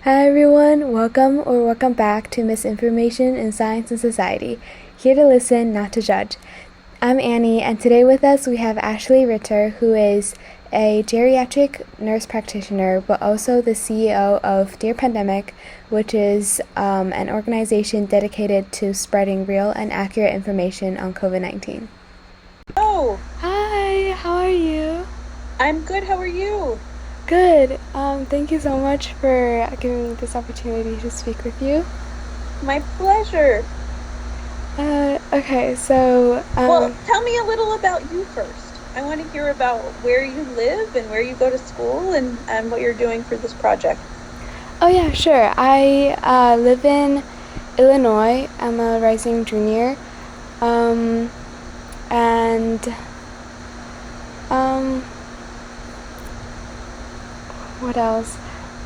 Hi everyone, welcome back to Misinformation in Science and Society. Here to listen, not to judge. I'm Annie, and today with us we have Ashley Ritter, who is a geriatric nurse practitioner, but also the CEO of DearPandemic, which is an organization dedicated to spreading real and accurate information on COVID-19. Oh, Hi, how are you? I'm good. How are you? Good. Thank you so much for giving me this opportunity to speak with you. My pleasure. Okay, so, Well, tell me a little about you first. I want to hear about where you live and where you go to school and what you're doing for this project. oh yeah, sure. I live in Illinois. I'm a rising junior. Um, and, um, what else?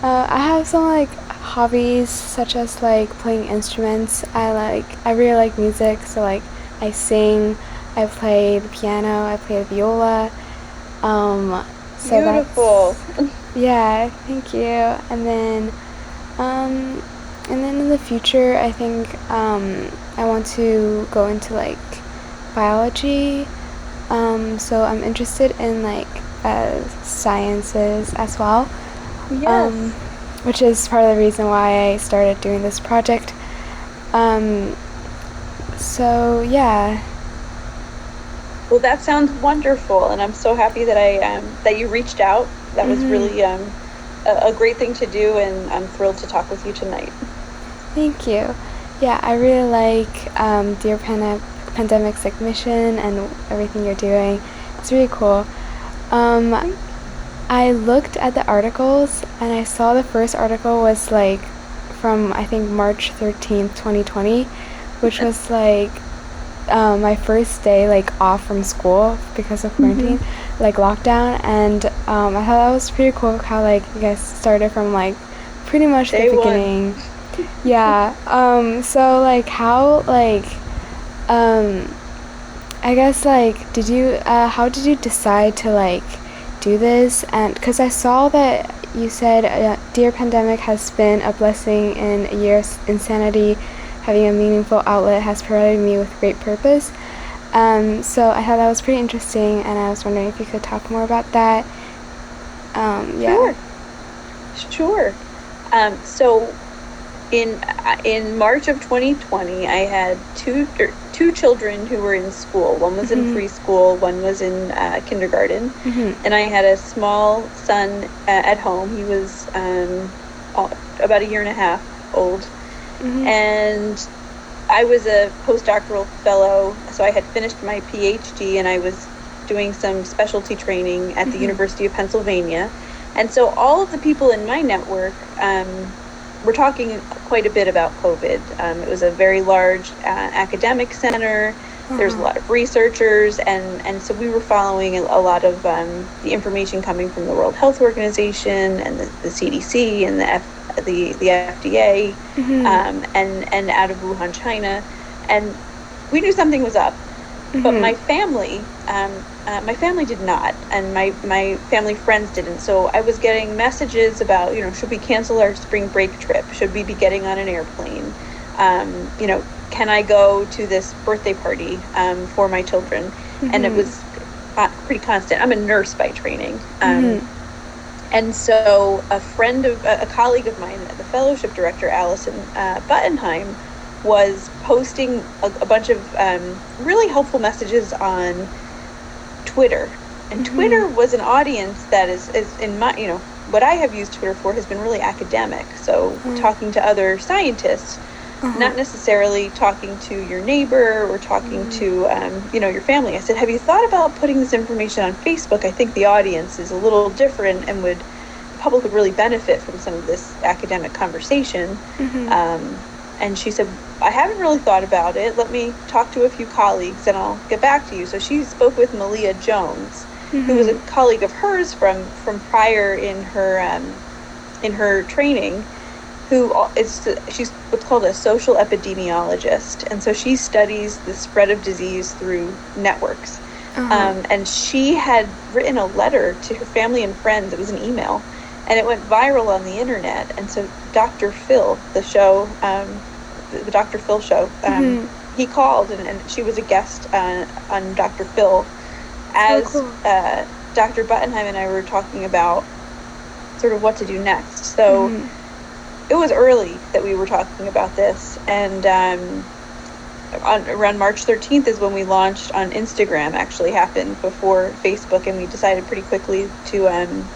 I have some like hobbies such as like playing instruments. I really like music, so like I sing, I play the piano, I play the viola. Um, so Beautiful. that's yeah, thank you. Um, and then in the future, I think I want to go into like biology. So I'm interested in like sciences as well, um, Yes. which is part of the reason why I started doing this project. Um, so yeah. Well, that sounds wonderful, and I'm so happy that that you reached out. That was Hmm. really a great thing to do, and I'm thrilled to talk with you tonight. Thank you. Yeah, I really like Pandemic's like mission and everything you're doing. It's really cool. Um, Thank I looked at the articles and I saw the first article was like from I think March 13th, 2020, which was like my first day like off from school because of you. quarantine, like lockdown, and I thought that was pretty cool how like you guys started from like pretty much the Day one. beginning. Yeah. So like how like um I guess like did you how did you decide to like do this? And because I saw that you said Dear Pandemic has been a blessing in a year's insanity, having a meaningful outlet has provided me with great purpose. So I thought that was pretty interesting, and I was wondering if you could talk more about that. Yeah. Sure. Sure. So in March of 2020, I had two children who were in school. One was in Mhm. preschool, one was in kindergarten, Mhm. and I had a small son at home. He was about a year and a half old, Mhm. and I was a postdoctoral fellow, so I had finished my PhD, and I was doing some specialty training at the Mhm. University of Pennsylvania. And so all of the people in my network were talking quite a bit about COVID. It was a very large academic center. There's a Uh-huh. lot of researchers, and so we were following a lot of the information coming from the World Health Organization and the CDC and the FDA, Mhm. and out of Wuhan, China, and we knew something was up. But Mhm. my family did not, and my family friends didn't. So I was getting messages about, should we cancel our spring break trip? Should we be getting on an airplane? Can I go to this birthday party for my children? And it Mhm. was pretty constant. I'm a nurse by training. Mhm. And so a colleague of mine, the fellowship director, Allison Buttenheim, was posting a bunch of really helpful messages on Twitter. And Mhm. Twitter was an audience that is in my, what I have used Twitter for has been really academic. So talking to other scientists, Uh-huh. not necessarily talking to your neighbor or talking Mhm. to, your family. I said, have you thought about putting this information on Facebook? I think the audience is a little different and the public would really benefit from some of this academic conversation. Mhm. And she said, I haven't really thought about it. Let me talk to a few colleagues and I'll get back to you. So she spoke with Malia Jones, who was a Mhm. colleague of hers from prior in her training, she's what's called a social epidemiologist, and so she studies the spread of disease through networks. Uh-huh. And she had written a letter to her family and friends. It was an email, and it went viral on the internet. And so Dr. Phil, the show, the Dr. Phil show, Mm-hmm. he called, and she was a guest on Dr. Phil So as cool. Dr. Buttenheim and I were talking about sort of what to do next. So Mm-hmm. it was early that we were talking about this, and around March 13th is when we launched on Instagram. Actually happened before Facebook, and we decided pretty quickly to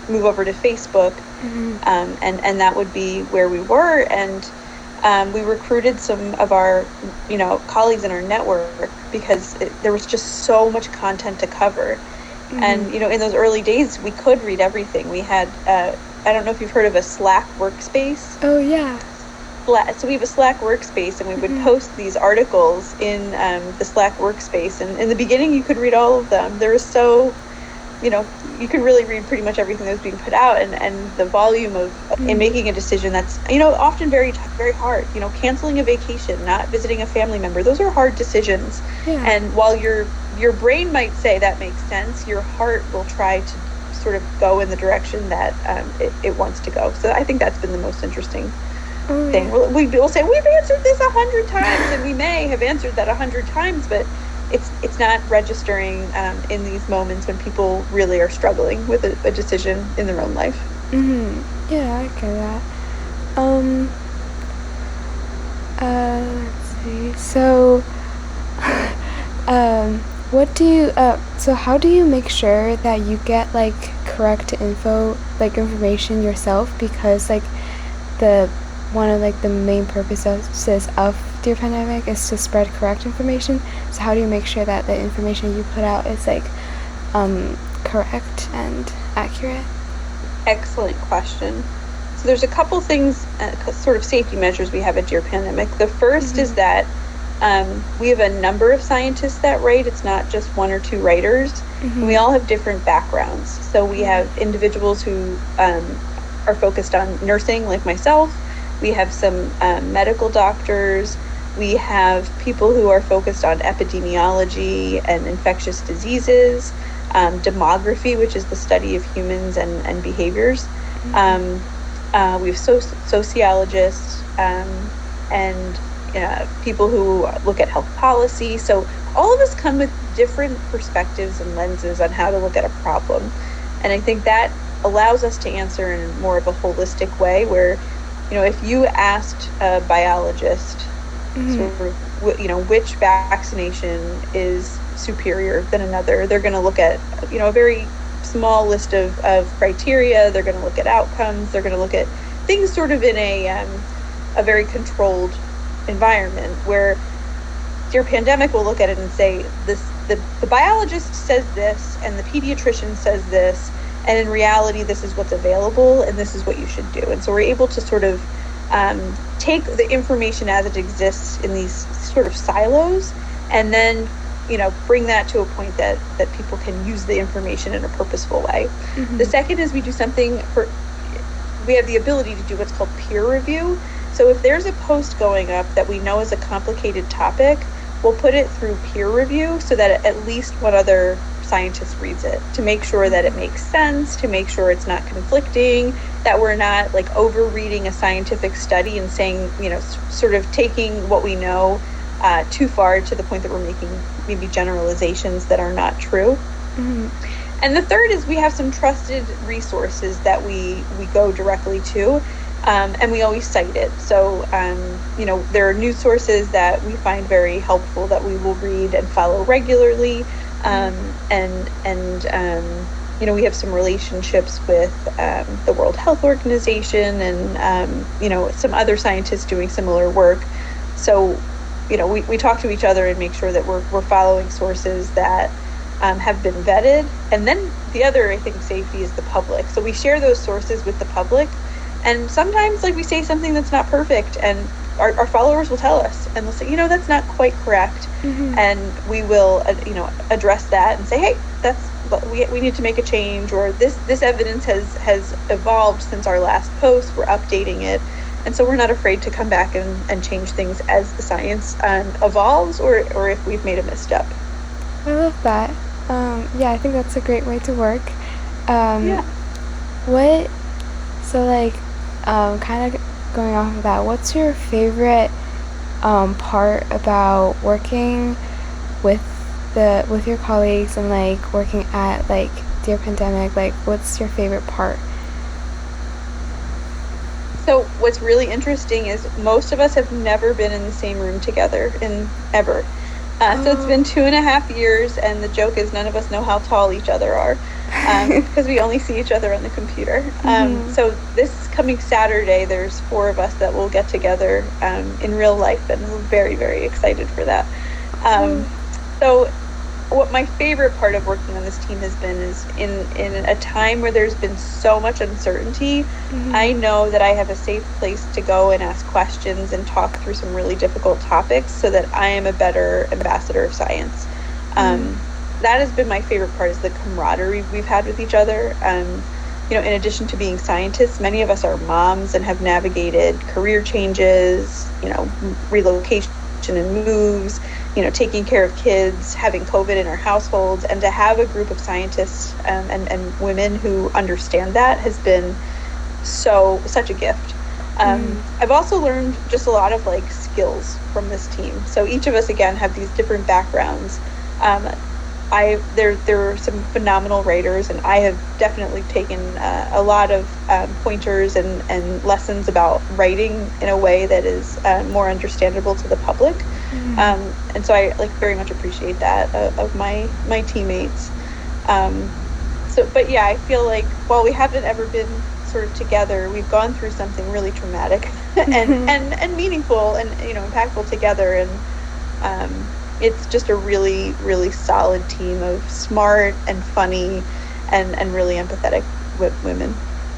move over to Facebook, Mm-hmm. and that would be where we were. And we recruited some of our, colleagues in our network because there was just so much content to cover. Mm-hmm. And in those early days, we could read everything. We had I don't know if you've heard of a Slack workspace. Oh yeah. So we have a Slack workspace, and we would Mm-hmm. post these articles in the Slack workspace. And in the beginning, you could read all of them. There was you could really read pretty much everything that was being put out, and the volume of in Mm-hmm. making a decision that's often very very hard. Canceling a vacation, not visiting a family member, those are hard decisions. Yeah. And while your brain might say that makes sense, your heart will try to sort of go in the direction that it wants to go. So I think that's been the most interesting Oh thing. yeah. We'll say we've answered this 100 times, and we may have answered that 100 times, but it's not registering in these moments when people really are struggling with a decision in their own life. Mm-hmm. Yeah, I get that. Um. Let's see. So, um, what do you? So how do you make sure that you get like correct information yourself? Because like the one of like the main purposes of Dear Pandemic is to spread correct information. So how do you make sure that the information you put out is like correct and accurate? Excellent question. So there's a couple things, sort of safety measures we have at DearPandemic. The first is Mm-hmm. that we have a number of scientists that write. It's not just one or two writers. And we Mm-hmm. all have different backgrounds. So we Mm-hmm. have individuals who are focused on nursing, like myself. We have some medical doctors. We have people who are focused on epidemiology and infectious diseases, demography, which is the study of humans and behaviors. Um, we have sociologists, and people who look at health policy. So all of us come with different perspectives and lenses on how to look at a problem. And I think that allows us to answer in more of a holistic way where, if you asked a biologist Mm-hmm. sort of, which vaccination is superior than another, they're going to look at, a very small list of criteria. They're going to look at outcomes. They're going to look at things sort of in a very controlled environment where DearPandemic will look at it and say the biologist says this and the pediatrician says this, and in reality this is what's available and this is what you should do. And so we're able to sort of take the information as it exists in these sort of silos, and then bring that to a point that people can use the information in a purposeful way. The Mm-hmm. second is we have the ability to do what's called peer review. So if there's a post going up that we know is a complicated topic, we'll put it through peer review so that at least one other scientist reads it, to make sure that it makes sense, to make sure it's not conflicting, that we're not like overreading a scientific study and saying, sort of taking what we know too far to the point that we're making maybe generalizations that are not true. Mm-hmm. And the third is we have some trusted resources that we go directly to, and we always cite it. So, there are news sources that we find very helpful that we will read and follow regularly. We have some relationships with the World Health Organization and, some other scientists doing similar work. So, we talk to each other and make sure that we're following sources that have been vetted. And then the other, I think, safety is the public. So we share those sources with the public. And sometimes, like, we say something that's not perfect, and our followers will tell us, and they'll say, that's not quite correct. Mm-hmm. And we will, address that and say, hey, we need to make a change, or this evidence has evolved since our last post. We're updating it. And so we're not afraid to come back and change things as the science evolves, or if we've made a misstep. I love that. Yeah, I think that's a great way to work. Um, Yeah. what So like, kind of going off of that, what's your favorite part about working with with your colleagues and like working at like Dear Pandemic? Like, what's your favorite part? So what's really interesting is most of us have never been in the same room together in ever. So it's been Oh. 2.5 years, and the joke is none of us know how tall each other are, because we only see each other on the computer. Mhm. So this coming Saturday, there's four of us that will get together in real life, and we're very, very excited for that. Um, Oh. so what my favorite part of working on this team has been is in a time where there's been so much uncertainty, I Mhm. know that I have a safe place to go and ask questions and talk through some really difficult topics so that I am a better ambassador of science. Mhm. That has been my favorite part, is the camaraderie we've had with each other. In addition to being scientists, many of us are moms and have navigated career changes, relocation and moves, taking care of kids, having COVID in our households, and to have a group of scientists and women who understand that has been such a gift. Mhm. I've also learned just a lot of like skills from this team. So each of us again have these different backgrounds. Um, there are some phenomenal writers, and I have definitely taken a lot of pointers and lessons about writing in a way that is more understandable to the public. Mhm. And so I like very much appreciate that of my teammates. Um, but yeah, I feel like while we haven't ever been sort of together, we've gone through something really traumatic and Mhm. and meaningful and impactful together. And it's just a really, really solid team of smart and funny and really empathetic women.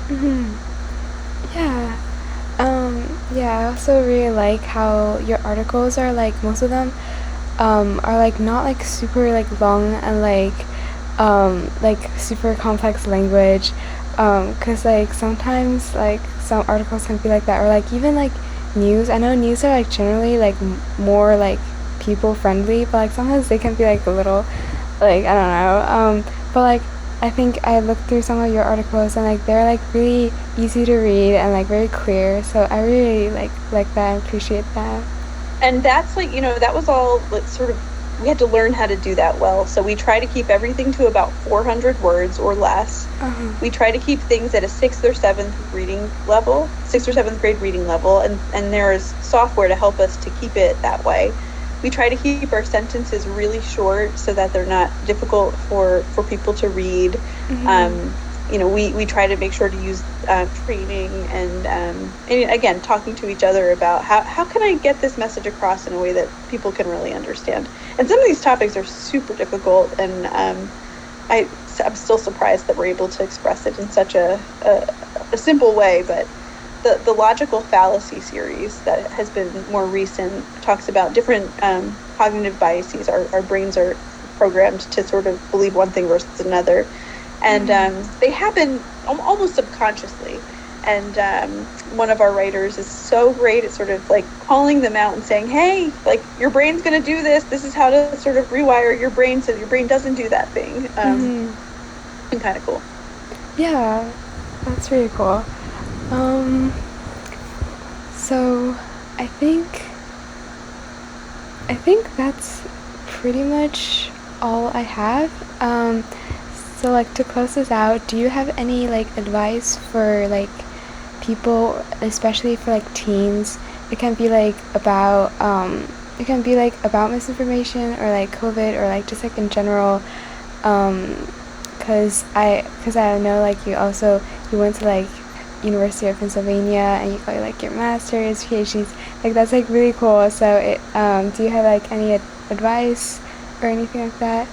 Mhm. Yeah. Yeah, I also really like how your articles are like most of them are like not like super like long and like super complex language. 'Cause like sometimes like some articles can be like that or like even like news. I know news are like generally like more like people friendly, but like sometimes they can be like a little like I don't know. But like I think I looked through some of your articles and like they're like really easy to read and like very clear. So I really like that and appreciate that. And that's like, that was all like, sort of, we had to learn how to do that well. So we try to keep everything to about 400 words or less. We try to keep things at a sixth or seventh grade reading level, and there is software to help us to keep it that way. We try to keep our sentences really short so that they're not difficult for people to read. We try to make sure to use training and again talking to each other about how can I get this message across in a way that people can really understand. And some of these topics are super difficult, and I'm still surprised that we're able to express it in such a simple way. But the logical fallacy series that has been more recent talks about different cognitive biases. Our brains are programmed to sort of believe one thing versus another, and they happen almost subconsciously. And one of our writers is so great at sort of like calling them out and saying, hey, like your brain's going to do this, this is how to sort of rewire your brain so your brain doesn't do that thing. And kind of cool. Yeah, that's really cool. Um, so I think I think that's pretty much all I have. So like to close this out, do you have any like advice for like people, especially for like teens? It can be like about misinformation or like COVID or like just like in general. Cause I know like you went to like University of Pennsylvania and you got like your master's, PhDs, like that's like really cool. So do you have like any advice or anything like that?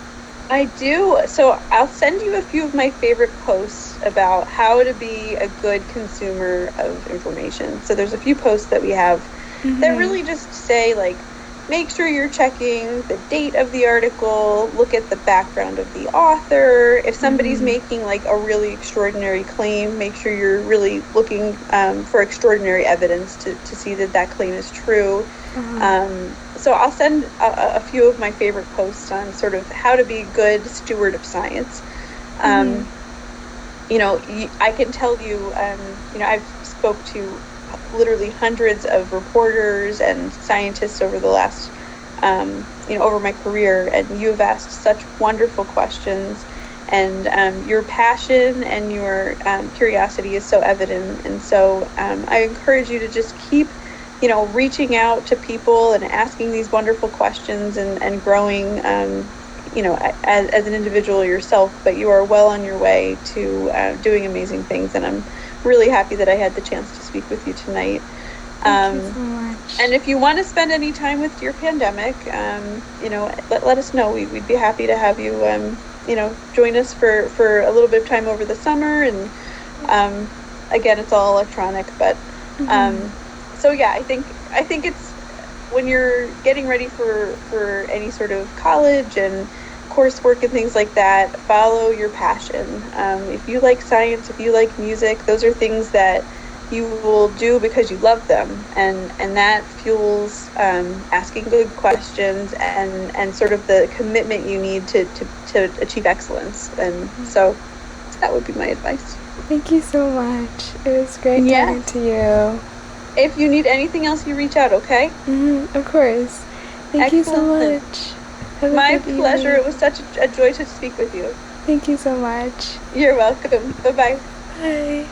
I do. So I'll send you a few of my favorite posts about how to be a good consumer of information. So there's a few posts that we have that really just say, like, make sure you're checking the date of the article, look at the background of the author. If somebody's making like a really extraordinary claim, make sure you're really looking for extraordinary evidence to see that that claim is true. So I'll send a few of my favorite posts on sort of how to be a good steward of science. Um, I can tell you, I've spoke to literally hundreds of reporters and scientists over the last, over my career, and you have asked such wonderful questions, and your passion and your curiosity is so evident. And so I encourage you to just keep, reaching out to people and asking these wonderful questions and growing, as an individual yourself, but you are well on your way to doing amazing things. And I'm really happy that I had the chance to speak with you tonight. Thank you so much. And if you want to spend any time with DearPandemic, let us know. We'd be happy to have you, join us for a little bit of time over the summer. And again, it's all electronic, but so yeah, I think it's when you're getting ready for any sort of college and coursework and things like that, follow your passion. If you like science, if you like music, those are things that you will do because you love them, and that fuels asking good questions and sort of the commitment you need to achieve excellence. And so that would be my advice. Thank you so much. It was great talking to you. If you need anything else, you reach out, okay? Of course. Thank you so much. My pleasure. It was such a joy to speak with you. Thank you so much. You're welcome. Bye-bye. Bye.